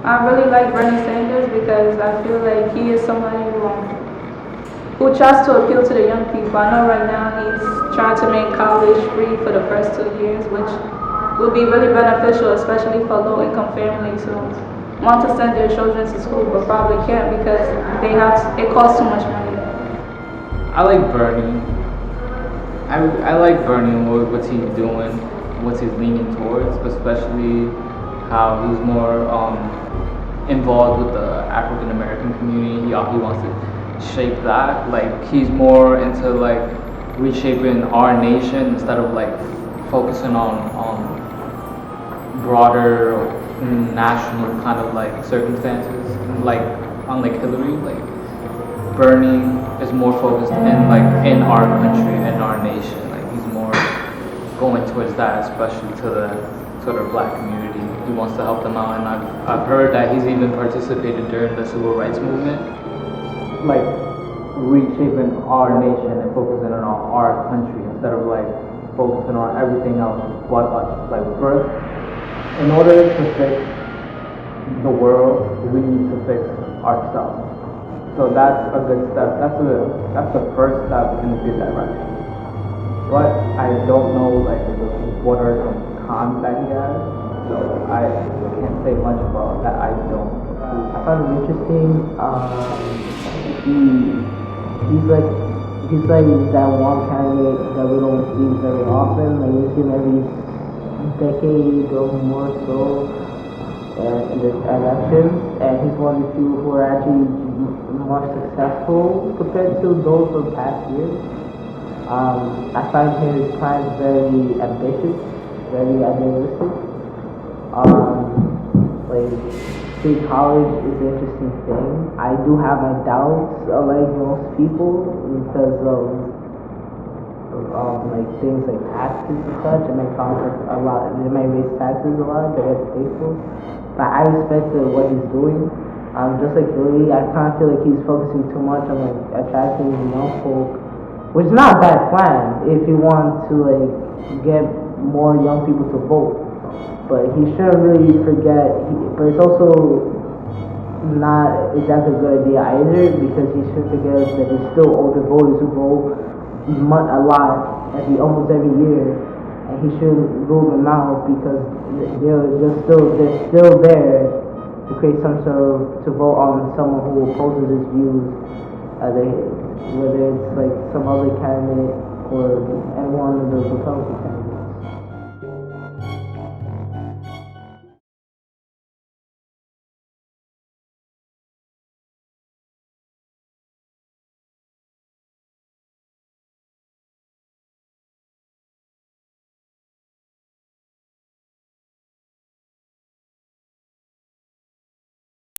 I really like Bernie Sanders because I feel like he is somebody who tries to appeal to the young people. I know right now he's trying to make college free for the first 2 years, which will be really beneficial, especially for low-income families who want to send their children to school but probably can't because it costs too much money. I like Bernie. I like Bernie and what he's doing, what he's leaning towards, especially how he's more involved with the African American community. He wants to shape that. Like he's more into like reshaping our nation instead of like focusing on broader national kind of like circumstances. Like unlike Hillary, like Bernie is more focused in our country, in our nation. Like he's more going towards that, especially to the black community. He wants to help them out, and I've heard that he's even participated during the civil rights movement, like reshaping our nation and focusing on our country instead of like focusing on everything else but us. Like first, in order to fix the world, we need to fix ourselves. So that's a good step. That's the first step in a good direction. But I don't know like what are some cons that he has. So I can't say much about that. I don't. I found it interesting. He's like that one candidate that we don't see very often. Like we see him every decade or more so in the elections, and he's one of the few who are actually more successful compared to those of past years. I find his plans very ambitious, very idealistic. Like free college is an interesting thing. I do have my doubts, like most people, because of like things like taxes and such. It might cost a lot. It might raise taxes a lot that we have to pay for. But I respect what he's doing. Just like Hillary, I kind of feel like he's focusing too much on like attracting young folk, which is not a bad plan if you want to like get more young people to vote. But he shouldn't really forget. But it's also not exactly a good idea either because he shouldn't forget that there's still older voters who vote a lot almost every year, and he shouldn't rule them out because they're still there to create some sort of to vote on someone who opposes his views, whether it's like some other candidate or any one of the Republican candidates.